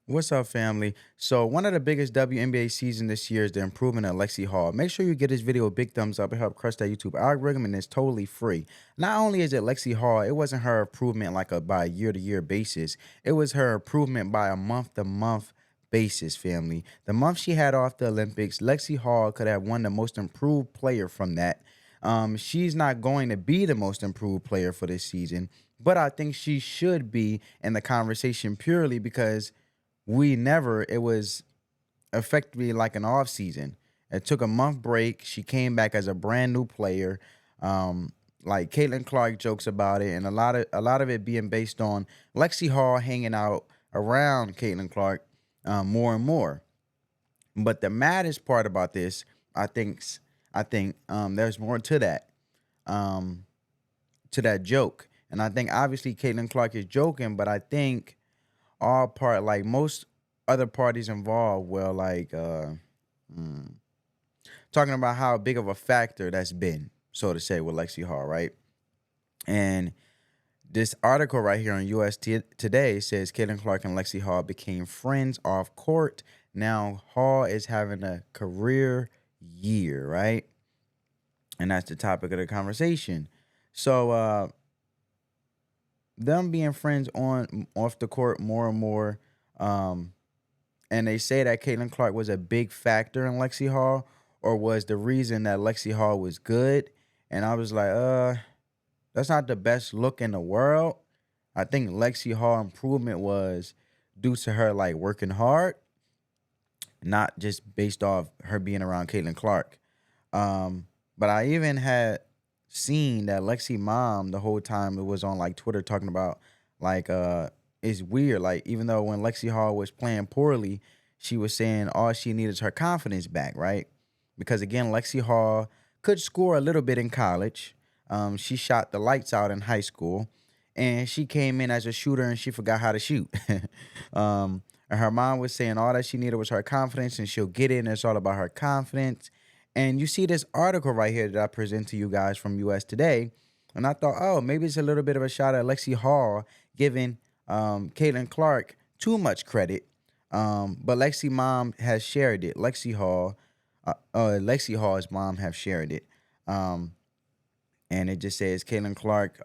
What's up, family? So, one of the biggest WNBA season this year is the improvement of Lexie Hall. Make sure you give this video a big thumbs up. It help crush that YouTube algorithm, and it's totally free. Not only is it Lexie Hall, it wasn't her improvement like by a year-to-year basis. It was her improvement by a month-to-month basis, family. The month she had off the Olympics, Lexie Hall could have won the most improved player from that. She's not going to be the most improved player for this season, but I think she should be in the conversation purely because it was effectively like an off season. It took a month break. She came back as a brand new player. Like Caitlin Clark jokes about it, and a lot of it being based on Lexie Hall hanging out around Caitlin Clark more and more. But the maddest part about this, I think, there's more um, to that joke, and I think obviously Caitlin Clark is joking, but I think all part like most other parties involved were like mm, talking about how big of a factor that's been, so to say, with Lexi Hall, right? And this article right here on Today says Caitlin Clark and Lexi Hall became friends off court. Now Hall is having a career year, right? And that's the topic of the conversation. So them being friends on off the court more and more. Um, and they say that Caitlin Clark was a big factor in Lexi Hall, or was the reason that Lexi Hall was good. And I was like, that's not the best look in the world. I think Lexi Hall improvement was due to her like working hard, not just based off her being around Caitlin Clark. But I even had seen that Lexi mom the whole time it was on like Twitter talking about like it's weird. Like even though when Lexi Hall was playing poorly, she was saying all she needed is her confidence back, right? Because again, Lexi Hall could score a little bit in college. She shot the lights out in high school, and she came in as a shooter and she forgot how to shoot. And her mom was saying all that she needed was her confidence, and she'll get it. And it's all about her confidence. And you see this article right here that I present to you guys from US Today. And I thought, oh, maybe it's a little bit of a shot at Lexi Hall giving Caitlin Clark too much credit. But Lexi mom has shared it. Lexi Hall's mom have shared it. Um, and it just says Caitlin Clark,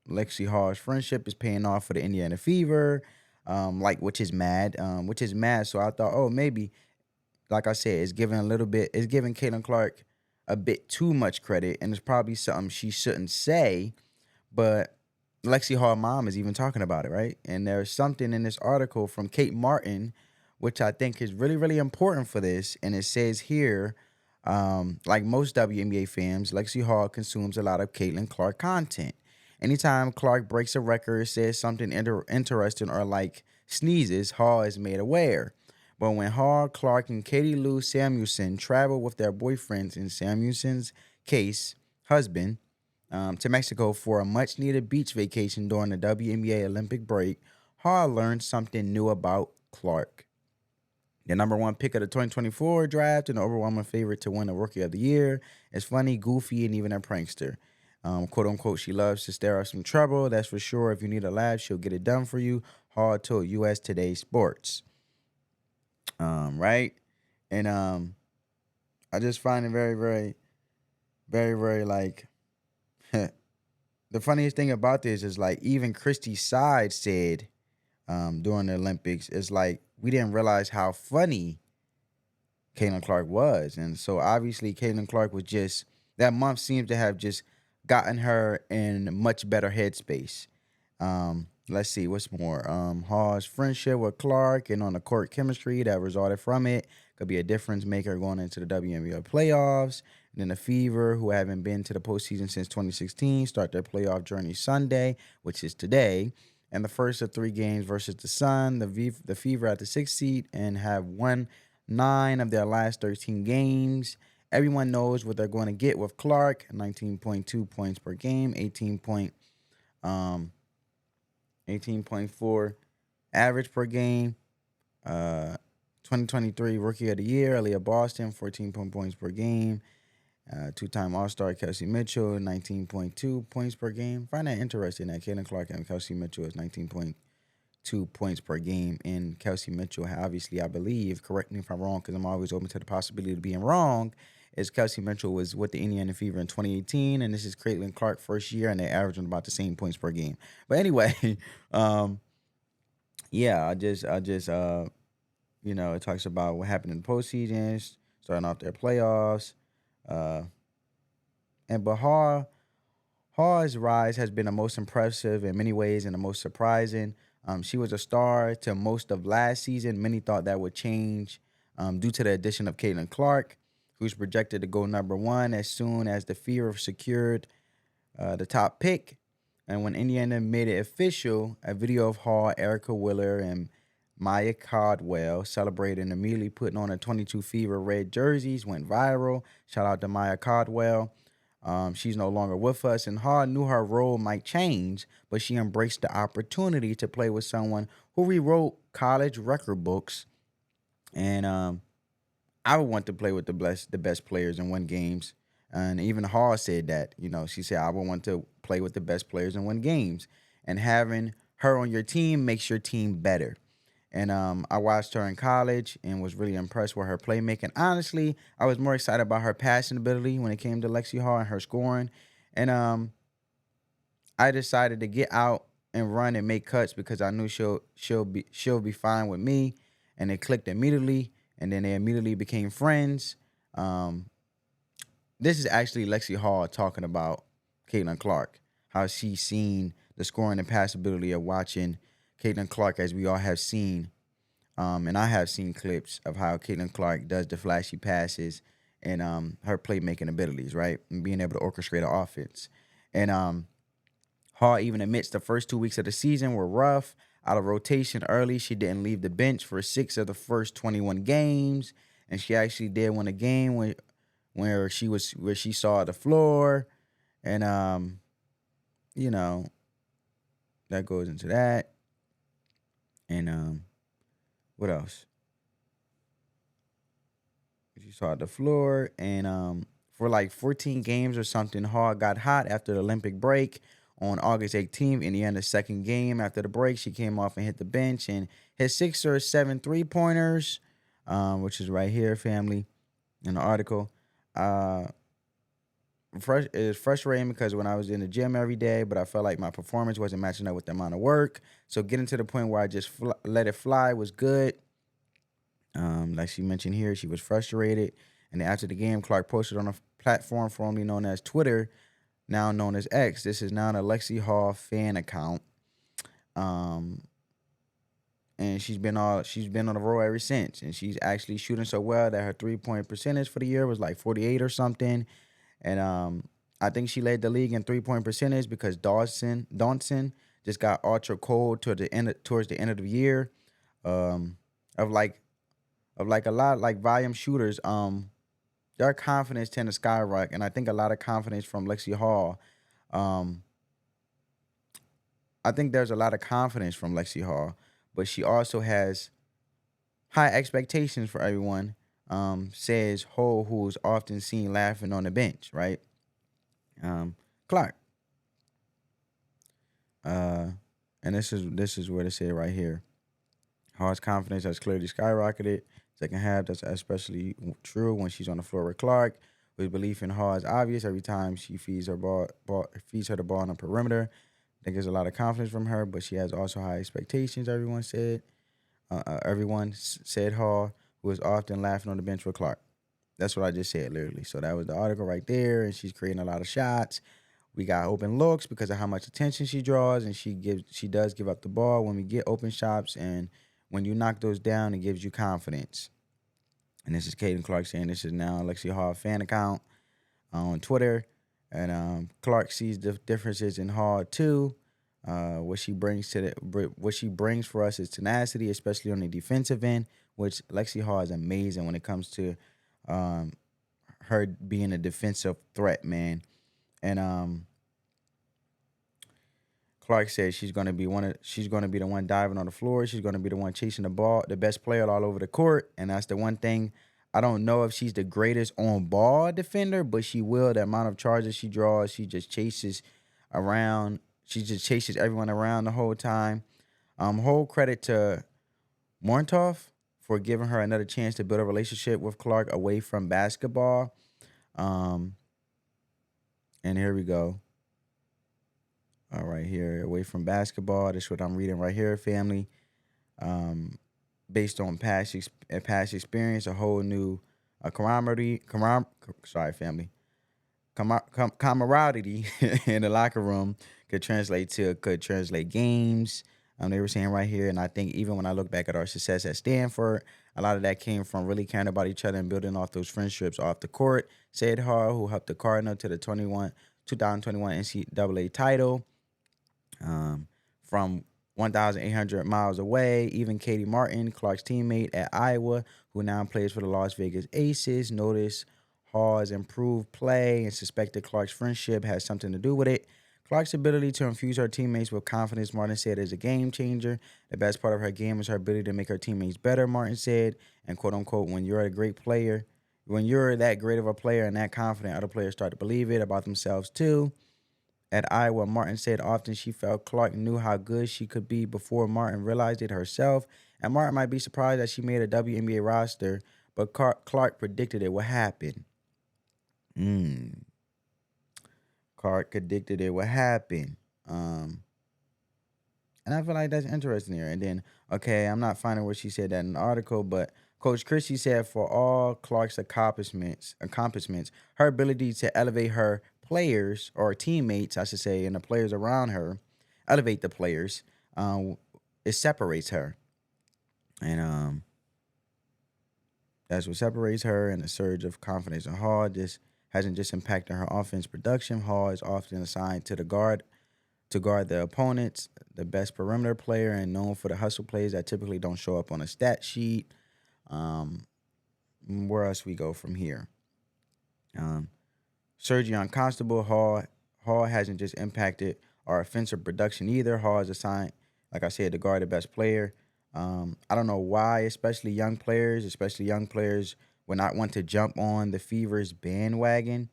Lexi Hall's friendship is paying off for the Indiana Fever, like which is mad. So I thought, oh, maybe like I said, it's giving Caitlin Clark a bit too much credit, and it's probably something she shouldn't say. But Lexi Hall mom is even talking about it, right? And there's something in this article from Kate Martin, which I think is really, really important for this. And it says here, like most WNBA fans, Lexi Hall consumes a lot of Caitlin Clark content. Anytime Clark breaks a record, says something interesting, or like sneezes, Hall is made aware. But when Hall, Clark, and Katie Lou Samuelson travel with their boyfriends, in Samuelson's case, husband, to Mexico for a much needed beach vacation during the WNBA Olympic break, Hall learned something new about Clark. The number one pick of the 2024 draft and the overwhelming favorite to win the Rookie of the Year, is funny, goofy, and even a prankster. Quote unquote, she loves to stir up some trouble. That's for sure. If you need a laugh, she'll get it done for you. Hall told US Today Sports. Right? And I just find it very, very, very, very like the funniest thing about this is like even Christy's side said during the Olympics, it's like we didn't realize how funny Caitlin Clark was. And so obviously Caitlin Clark was just that month seems to have just gotten her in much better headspace. Let's see what's more. Hall's friendship with Clark and on the court chemistry that resulted from it could be a difference maker going into the WNBA playoffs. And then the Fever, who haven't been to the postseason since 2016, start their playoff journey Sunday, which is today. And the first of three games versus the Sun, the Fever at the sixth seed, and have won 9 of their last 13 games. Everyone knows what they're going to get with Clark: 19.2 points per game, um, 18.4 average per game. 2023 Rookie of the Year, Aaliyah Boston, 14 points per game. Two-time All-Star Kelsey Mitchell, 19.2 points per game. Find that interesting that Caitlin Clark and Kelsey Mitchell is 19.2 points per game. And Kelsey Mitchell, obviously, I believe, correct me if I'm wrong, because I'm always open to the possibility of being wrong, is Kelsey Mitchell was with the Indiana Fever in 2018, and this is Caitlin Clark first year, and they're averaging about the same points per game. But anyway, um, yeah, it talks about what happened in the postseason, starting off their playoffs. Uh, and Hall's rise has been the most impressive in many ways and the most surprising. She was a star to most of last season. Many thought that would change due to the addition of Caitlin Clark, who's projected to go number one as soon as the Fever secured the top pick. And when Indiana made it official, a video of Hall, Erica Wheeler, and Maya Caldwell celebrating, immediately putting on a 22 Fever red jerseys went viral. Shout out to Maya Caldwell. She's no longer with us, and Hall knew her role might change, but she embraced the opportunity to play with someone who rewrote college record books. And I would want to play with the best players and win games. And even Hall said that. She said, I would want to play with the best players and win games. And having her on your team makes your team better. And I watched her in college and was really impressed with her playmaking. Honestly, I was more excited about her passing ability when it came to Lexie Hull and her scoring. And I decided to get out and run and make cuts because I knew she'll be fine with me. And it clicked immediately. And then they immediately became friends. Um, this is actually Lexie Hull talking about Caitlin Clark, how she's seen the scoring and passability of watching Caitlin Clark, as we all have seen. And I have seen clips of how Caitlin Clark does the flashy passes and her playmaking abilities, right? And being able to orchestrate an offense. And Hall even admits the first 2 weeks of the season were rough. Out of rotation early, she didn't leave the bench for 6 of the first 21 games. And she actually did win a game where she saw the floor. And you know, that goes into that. And what else? She saw the floor, and for like 14 games or something, Hall got hot after the Olympic break on August 18th. In the end, the second game after the break, she came off and hit the bench and hit 6 or 7 3-pointers, which is right here, family, in the article. It's frustrating because when I was in the gym every day, but I felt like my performance wasn't matching up with the amount of work. So getting to the point where I just let it fly was good. Like she mentioned here, she was frustrated. And after the game, Clark posted on a platform formerly known as Twitter, now known as X. This is now the Lexie Hull fan account. Um, and she's been on the roll ever since. And she's actually shooting so well that her 3-point percentage for the year was like 48 or something. And I think she led the league in 3-point percentage because Dawson just got ultra cold towards the end of the year. Um, of like a lot like volume shooters, their confidence tend to skyrocket, and I think a lot of confidence from Lexie Hull. Um, I think there's a lot of confidence from Lexie Hull, but she also has high expectations for everyone. Says Hull, who's often seen laughing on the bench, right? Clark. And this is what it said right here. Hull's confidence has clearly skyrocketed. Second half, that's especially true when she's on the floor with Clark. With belief in Hull is obvious every time she feeds her the ball on the perimeter. I think there's a lot of confidence from her, but she has also high expectations. Everyone said Hull, who is often laughing on the bench with Clark. That's what I just said, literally. So that was the article right there, and she's creating a lot of shots. We got open looks because of how much attention she draws, and she does give up the ball when we get open shots, and when you knock those down, it gives you confidence. And this is Caitlin Clark saying this is now Lexie Hull fan account on Twitter. And Clark sees the differences in Hull too. What she brings for us is tenacity, especially on the defensive end, which Lexie Hull is amazing when it comes to her being a defensive threat, man. And Clark says she's gonna be the one diving on the floor. She's gonna be the one chasing the ball, the best player all over the court. And that's the one thing. I don't know if she's the greatest on ball defender, but she will. The amount of charges she draws, she just chases around. She just chases everyone around the whole time. Whole credit to Morntov for giving her another chance to build a relationship with Clark away from basketball. Um, and here we go. All right, here, away from basketball. This is what I'm reading right here, family. Um, Based on past experience, a whole new sorry, family. Camaraderie in the locker room could translate games. They were saying right here, and I think even when I look back at our success at Stanford, a lot of that came from really caring about each other and building off those friendships off the court. Said Hall, who helped the Cardinal to the 2021 NCAA title, from 1,800 miles away. Even Katie Martin, Clark's teammate at Iowa, who now plays for the Las Vegas Aces, noticed Hall's improved play and suspected Clark's friendship has something to do with it. Clark's ability to infuse her teammates with confidence, Martin said, is a game changer. The best part of her game is her ability to make her teammates better, Martin said. And quote unquote, when you're a great player, when you're that great of a player and that confident, other players start to believe it about themselves too. At Iowa, Martin said often she felt Clark knew how good she could be before Martin realized it herself. And Martin might be surprised that she made a WNBA roster, but Clark predicted it would happen. Clark predicted it would happen. And I feel like that's interesting here. And then, okay, I'm not finding where she said that in the article, but Coach Christie said for all Clark's accomplishments, her ability to elevate her players or teammates, I should say, and the players around her, elevate the players, it separates her. And that's what separates her, and a surge of confidence in Hall. This hasn't just impacted her offense production. Hall is often assigned to guard the opponents, the best perimeter player, and known for the hustle plays that typically don't show up on a stat sheet. Where else we go from here? Sergion Constable, Hall hasn't just impacted our offensive production either. Hall is assigned, like I said, to guard the best player. I don't know why, especially young players would not want to jump on the Fever's bandwagon.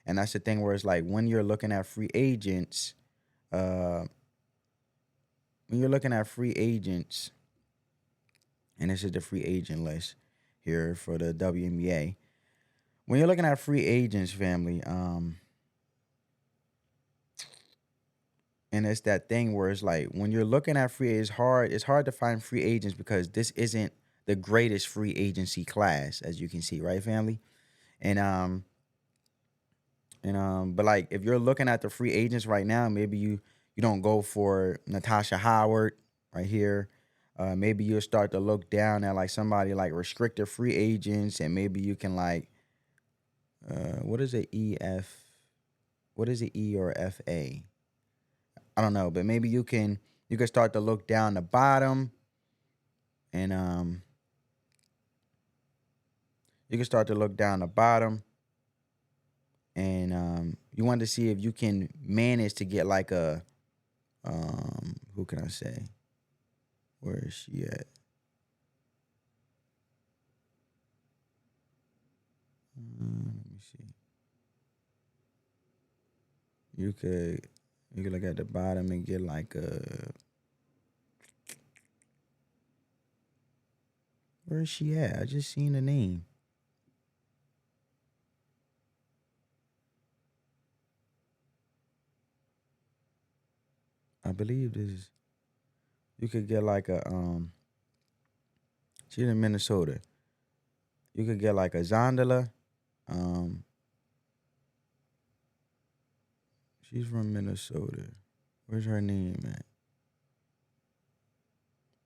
And that's the thing where it's like when you're looking at free agents, uh, and this is the free agent list here for the WNBA. When you're looking at free agents, family, and it's that thing where it's like when you're looking at it's hard to find free agents because this isn't the greatest free agency class, as you can see, right, family? And but like if you're looking at the free agents right now, maybe you don't go for Natasha Howard right here. Maybe you'll start to look down at like somebody like restricted free agents, and maybe you can like what is it EF? What is it E or FA? I don't know, but maybe you can start to look down the bottom, and you can start to look down the bottom, and you want to see if you can manage to get like a who can I say? Where is she at? Let me see. You could look at the bottom and get like a. Where is she at? I just seen the name. I believe this. You could get like a She's in Minnesota. You could get like a Zondala. She's from Minnesota. Where's her name at?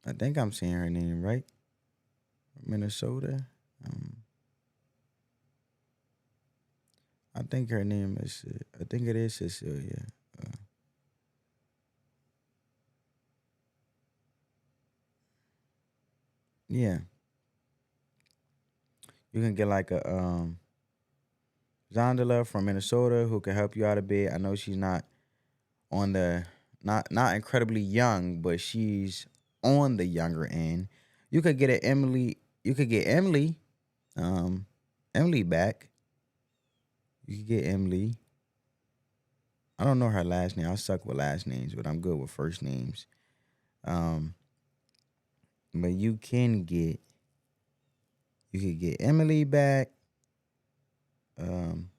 I think I'm saying her name right. Minnesota. I think her name is. I think it is Cecilia. Yeah, you can get like a Zondala from Minnesota who can help you out a bit. I know she's not on the not incredibly young, but she's on the younger end. You could get an Emily. You could get Emily. Emily back. You could get Emily. I don't know her last name. I suck with last names, but I'm good with first names. but you could get Emily back. Um,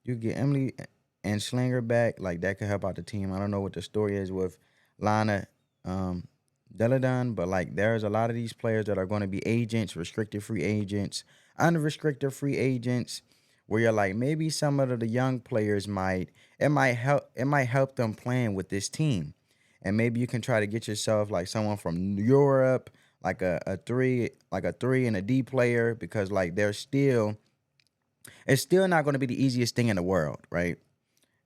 you get Emily and Slinger back. Like that could help out the team. I don't know what the story is with Lana um Deladon, but like there's a lot of these players that are going to be agents, restricted free agents, unrestricted free agents, where you're like maybe some of the young players might help them playing with this team. And maybe you can try to get yourself like someone from Europe, like a three and a D player, because like it's still not going to be the easiest thing in the world, right?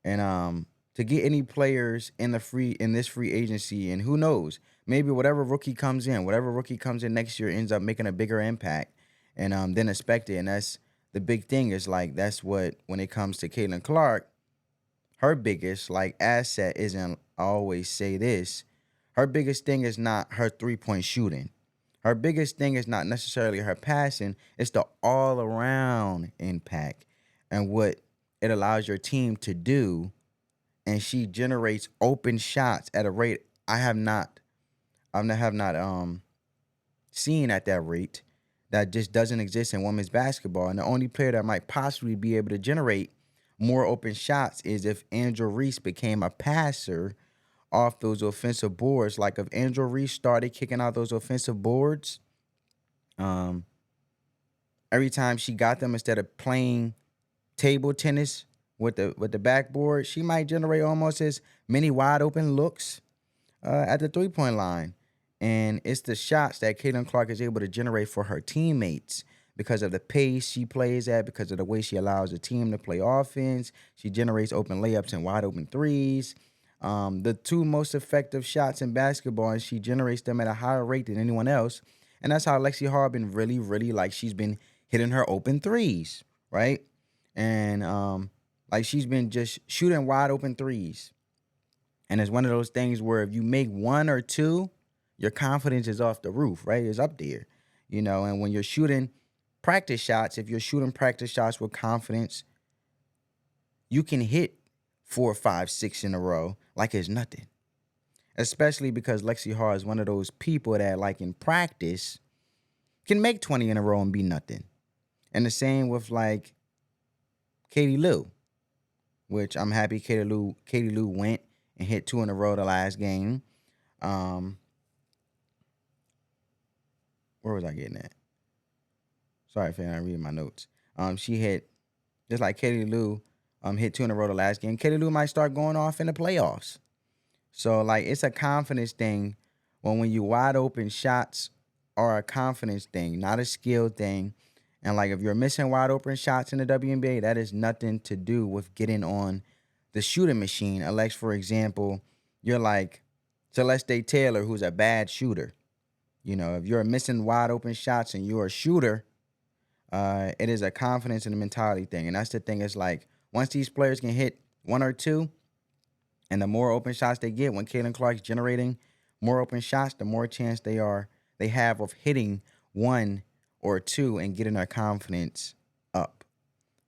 And to get any players in this free agency, and who knows, maybe whatever rookie comes in next year ends up making a bigger impact and than expected. And that's the big thing is like that's what when it comes to Caitlin Clark, her biggest like asset isn't I always say this, her biggest thing is not her 3-point shooting. Her biggest thing is not necessarily her passing, it's the all around impact and what it allows your team to do. And she generates open shots at a rate I have not seen at that rate that just doesn't exist in women's basketball. And the only player that might possibly be able to generate more open shots is if Andrew Reese became a passer off those offensive boards. Like if Andrew Reese started kicking out those offensive boards, um, every time she got them instead of playing table tennis with the backboard, she might generate almost as many wide open looks at the 3-point line. And it's the shots that Caitlin Clark is able to generate for her teammates because of the pace she plays at, because of the way she allows the team to play offense. She generates open layups and wide open threes. The two most effective shots in basketball, and she generates them at a higher rate than anyone else. And that's how Lexie Hull been really, really like she's been hitting her open threes, right? And like she's been just shooting wide open threes. And it's one of those things where if you make one or two, your confidence is off the roof, right? It's up there, And when you're shooting practice shots, if you're shooting practice shots with confidence, you can hit 4, 5, 6 in a row like it's nothing. Especially because Lexie Hull is one of those people that, like in practice, can make 20 in a row and be nothing. And the same with like Katie Lou, which I'm happy Katie Lou went and hit 2 in a row the last game. Where was I getting at? Sorry, fam, I'm reading my notes. She hit just like Katie Lou hit 2 in a row the last game. Katie Lou might start going off in the playoffs. So like it's a confidence thing when you wide open shots are a confidence thing, not a skill thing. And like if you're missing wide open shots in the WNBA, that is nothing to do with getting on the shooting machine. Unless, for example, you're like Celeste Taylor, who's a bad shooter. If you're missing wide open shots and you're a shooter, it is a confidence and a mentality thing. And that's the thing. It's like once these players can hit 1 or 2, and the more open shots they get, when Caitlin Clark's generating more open shots, the more chance they have of hitting 1 or 2 and getting their confidence up.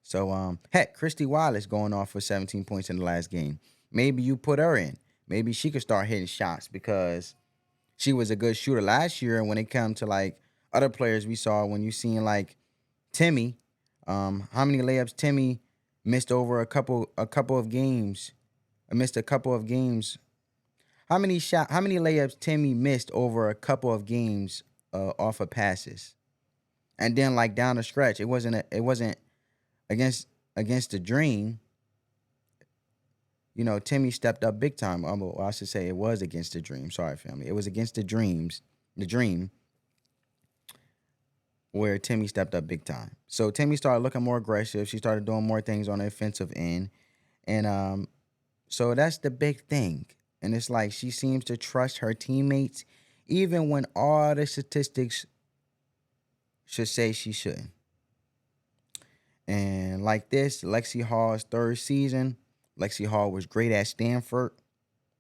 So heck, Christy Wallace going off for 17 points in the last game. Maybe you put her in. Maybe she could start hitting shots because she was a good shooter last year. And when it comes to like other players we saw, when you seen like Timmy, how many layups Timmy missed over a couple of games? Missed a couple of games. How many layups Timmy missed over a couple of games off of passes? And then like down the stretch, it wasn't against the Dream. Timmy stepped up big time. Well, I should say it was against the Dream. Sorry, family. It was against the Dream, where Timmy stepped up big time. So Timmy started looking more aggressive. She started doing more things on the offensive end. And so that's the big thing. And it's like she seems to trust her teammates, even when all the statistics should say she shouldn't. And like this, Lexie Hull's third season, Lexie Hull was great at Stanford.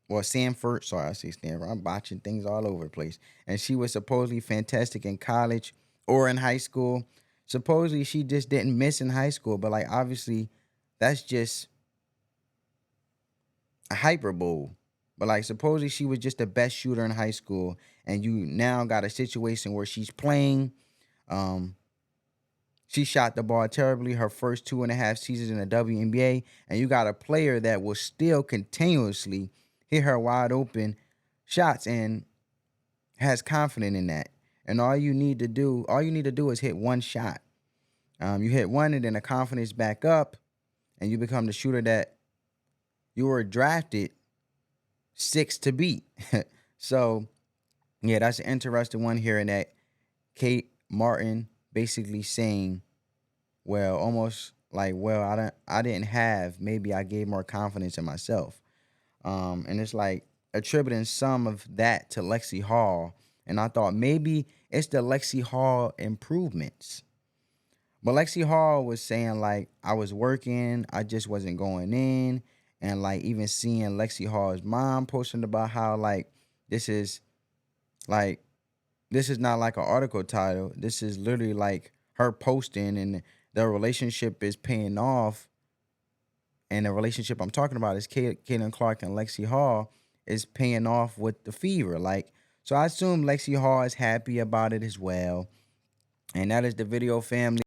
Well, Sanford. Sorry, I say Stanford. I'm botching things all over the place. And she was supposedly fantastic in college or in high school. Supposedly she just didn't miss in high school. But like obviously that's just a hyperbole. But like supposedly she was just the best shooter in high school, and you now got a situation where she's playing. Um, she shot the ball terribly her first 2.5 seasons in the WNBA, and you got a player that will still continuously hit her wide open shots and has confidence in that. And all you need to do is hit one shot. You hit one, and then the confidence back up, and you become the shooter that you were drafted six to beat. So yeah, that's an interesting one here. In that Kate Martin basically saying, well, almost like, well, I didn't have, maybe I gave more confidence in myself. And it's like attributing some of that to Lexie Hall. And I thought maybe it's the Lexie Hall improvements. But Lexie Hall was saying like I was working, I just wasn't going in. And like even seeing Lexie Hall's mom posting about how like this is not like an article title. This is literally like her posting, and the relationship is paying off. And the relationship I'm talking about is Caitlin Clark and Lexie Hall is paying off with the fever. Like, so I assume Lexie Hall is happy about it as well. And that is the video, family.